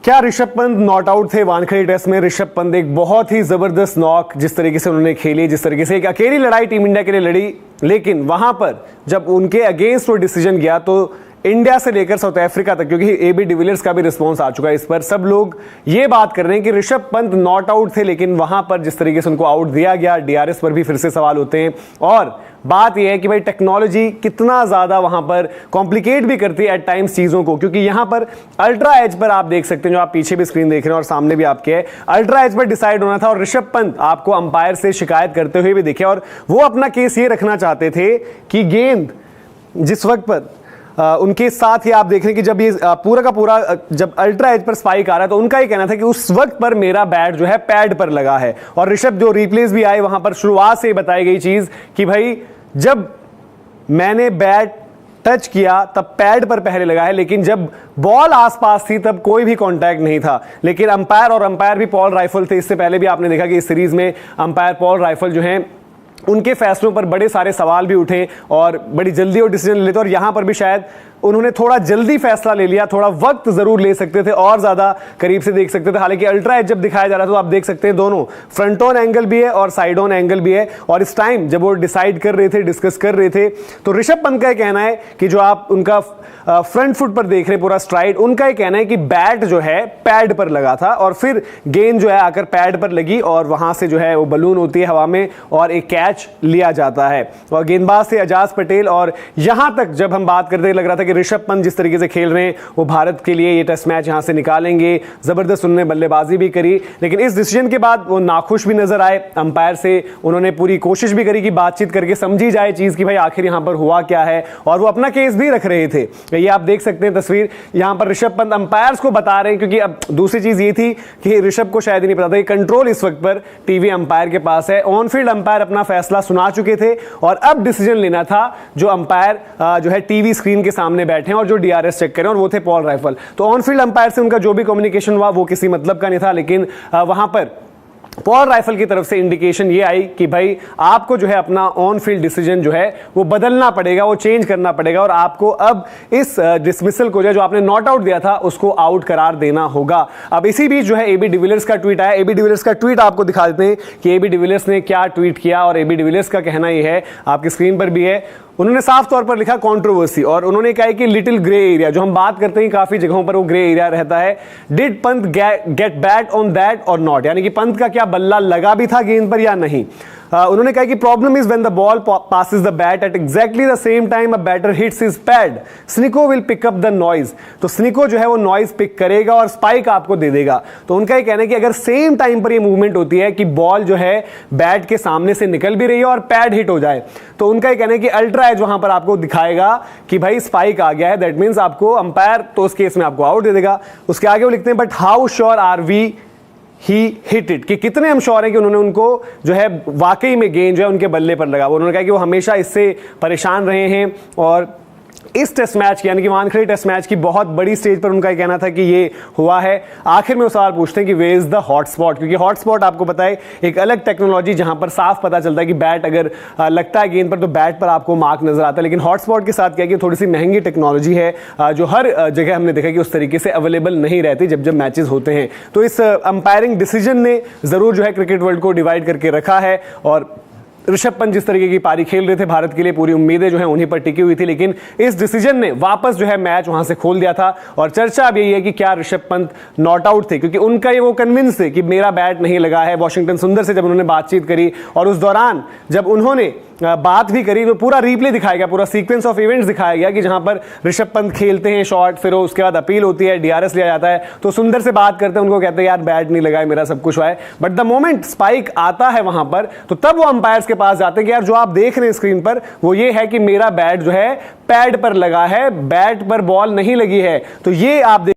क्या Rishabh Pant not out थे Wankhede test में? ऋषभ पंत एक बहुत ही जबरदस्त नॉक जिस तरीके से उन्होंने खेली, जिस तरीके से एक अकेली लड़ाई टीम इंडिया के लिए लड़ी, लेकिन वहां पर जब उनके अगेंस्ट वो डिसीजन गया तो इंडिया से लेकर साउथ अफ्रीका तक, क्योंकि एबी डिविलियर्स का भी रिस्पांस आ चुका है इस पर, सब लोग ये बात कर रहे हैं कि ऋषभ पंत नॉट आउट थे, लेकिन वहां पर जिस तरीके से उनको आउट दिया गया, डीआरएस पर भी फिर से सवाल होते हैं। और बात यह है कि भाई टेक्नोलॉजी कितना ज्यादा वहां पर कॉम्प्लिकेट भी करती है एट टाइम्स चीजों को, क्योंकि यहां पर अल्ट्रा एज पर आप देख सकते हैं, जो आप पीछे भी स्क्रीन देख रहे हैं और सामने भी आपके है, अल्ट्रा एज पर डिसाइड होना था और ऋषभ पंत आपको अंपायर से शिकायत करते हुए भी दिखे और वो अपना केस ये रखना चाहते थे कि गेंद जिस वक्त पर उनके साथ ही आप देख रहे हैं कि जब ये पूरा का पूरा जब अल्ट्रा एज पर स्पाइक आ रहा है तो उनका ही कहना था कि उस वक्त पर मेरा बैट जो है पैड पर लगा है। और ऋषभ जो रिप्लेस भी आए वहां पर शुरुआत से बताई गई चीज कि भाई जब मैंने बैट टच किया तब पैड पर पहले लगा है, लेकिन जब बॉल आसपास थी तब कोई भी कांटेक्ट नहीं था। लेकिन अंपायर भी पॉल राइफल थे। इससे पहले भी आपने देखा कि इस सीरीज में अंपायर पॉल राइफल जो हैं उनके फैसलों पर बड़े सारे सवाल भी उठे और बड़ी जल्दी वो डिसीजन लेते, और यहां पर भी शायद उन्होंने थोड़ा जल्दी फैसला ले लिया, थोड़ा वक्त जरूर ले सकते थे और ज्यादा करीब से देख सकते थे। हालांकि अल्ट्रा एज जब दिखाया जा रहा था तो आप देख सकते हैं दोनों फ्रंट ऑन एंगल भी है और साइड ऑन एंगल भी है, और इस टाइम जब वो डिसाइड कर रहे थे, डिस्कस कर रहे थे, तो ऋषभ पंत का कहना है कि जो आप उनका फ्रंट फुट पर देख रहे पूरा स्ट्राइड, उनका ही कहना है कि बैट जो है पैड पर लगा था और फिर गेंद जो है आकर पैड पर लगी और वहां से जो है वो बलून होती है हवा में और एक कैच लिया जाता है। और गेंदबाज थे अजाज पटेल, और यहां तक जब हम बात करते लग रहा था कि ऋषभ पंत जिस तरीके से खेल रहे हैं वो भारत के लिए ये टेस्ट मैच यहां से निकालेंगे, जबरदस्त उन्होंने बल्लेबाजी भी करी, लेकिन इस डिसीजन के बाद वो नाखुश भी नजर आए अंपायर से। उन्होंने पूरी कोशिश भी करी कि बातचीत करके समझी जाए चीज कि भाई आखिर यहां पर हुआ क्या है, और वो अपना केस भी रख रहे थे। ये आप देख सकते हैं तस्वीर, यहां पर ऋषभ पंत अंपायर्स को बता रहे हैं, क्योंकि अब दूसरी चीज ये थी कि ऋषभ को शायद ही नहीं पता था कि कंट्रोल इस वक्त पर टीवी अंपायर के पास है। ऑन फील्ड अंपायर अपना फैसला सुना चुके थे और अब डिसीजन लेना था जो अंपायर जो है टीवी स्क्रीन के सामने बैठे हैं और जो डीआरएस चेक करें, और वो थे पॉल राइफल। तो ऑन फील्ड अंपायर से उनका जो भी कम्युनिकेशन हुआ वो किसी मतलब का नहीं था, लेकिन वहां पर पॉल राइफल की तरफ से इंडिकेशन ये आई कि भाई आपको जो है अपना ऑन फील्ड डिसीजन जो है वो बदलना पड़ेगा, वो चेंज करना पड़ेगा, और आपको अब इस डिसमिसल को जो आपने नॉट आउट दिया था उसको आउट करार देना होगा। अब इसी बीच जो है एबी डिविलियर्स का ट्वीट आया। एबी डिविलियर्स का ट्वीट आपको दिखा देते हैं कि एबी डिविलियर्स ने क्या ट्वीट किया, और एबी डिविलियर्स का कहना यह है, आपकी स्क्रीन पर भी है, उन्होंने साफ तौर पर लिखा कंट्रोवर्सी, और उन्होंने कहा कि लिटिल ग्रे एरिया, जो हम बात करते हैं काफी जगहों पर वो ग्रे एरिया रहता है, did Pant get bat on that और नॉट, यानी कि पंत का क्या बल्ला लगा भी था गेंद पर या नहीं। उन्होंने कहा कि problem is when the ball passes the bat at exactly the same time a batter hits his pad, Snicko will pick up the noise. तो स्निको जो है वो नॉइज पिक करेगा और स्पाइक आपको दे देगा। तो उनका ये कहना है कि अगर सेम टाइम पर ये मूवमेंट होती है कि बॉल जो है बैट के सामने से निकल भी रही है और पैड हिट हो जाए, तो उनका ये कहना है कि अल्ट्रा एज वहां पर आपको दिखाएगा कि भाई स्पाइक आ गया है, दैट मींस आपको अंपायर तो उस केस में आपको आउट दे देगा। उसके आगे वो लिखते हैं but how sure are we he hit it, कि कितने हम श्योर हैं कि उन्होंने उनको जो है वाकई में गेंद जो है उनके बल्ले पर लगा। उन्होंने कहा कि वो हमेशा इससे परेशान रहे हैं और इस टेस्ट मैच की यानी कि वानखेड़े टेस्ट मैच की बहुत बड़ी स्टेज पर उनका कहना था कि ये हुआ है। आखिर में वो सवाल पूछते हैं कि वे इज द हॉटस्पॉट, क्योंकि हॉटस्पॉट आपको पता है एक अलग टेक्नोलॉजी जहां पर साफ पता चलता है कि बैट अगर लगता है गेंद पर तो बैट पर आपको मार्क नजर आता है, लेकिन हॉटस्पॉट के साथ क्या कि थोड़ी सी महंगी टेक्नोलॉजी है जो हर जगह हमने देखा कि उस तरीके से अवेलेबल नहीं रहती जब मैचेस होते हैं। तो इस अंपायरिंग डिसीजन ने जरूर जो है क्रिकेट वर्ल्ड को डिवाइड करके रखा है, और ऋषभ पंत जिस तरीके की पारी खेल रहे थे भारत के लिए पूरी उम्मीदें जो है उन्हीं पर टिकी हुई थी, लेकिन इस डिसीजन ने वापस जो है मैच वहां से खोल दिया था। और चर्चा अब यही है कि क्या ऋषभ पंत नॉट आउट थे, क्योंकि उनका ये वो कन्विंस थे कि मेरा बैट नहीं लगा है। वॉशिंगटन सुंदर से जब उन्होंने बातचीत करी और उस दौरान जब उन्होंने बात भी करी तो पूरा रिप्ले दिखाया गया, पूरा सीक्वेंस ऑफ इवेंट्स दिखाया गया कि जहां पर ऋषभ पंत खेलते हैं शॉट, फिर उसके बाद अपील होती है, डीआरएस लिया जाता है, तो सुंदर से बात करते हैं, उनको कहते हैं यार बैट नहीं लगा है, मेरा सब कुछ हुआ है। बट द मोमेंट स्पाइक आता है वहां पर, तो तब वो अंपायर्स के पास जाते हैं कि यार जो आप देख रहे हैं स्क्रीन पर वो ये है कि मेरा बैट जो है पैड पर लगा है, बैट पर बॉल नहीं लगी है। तो ये आप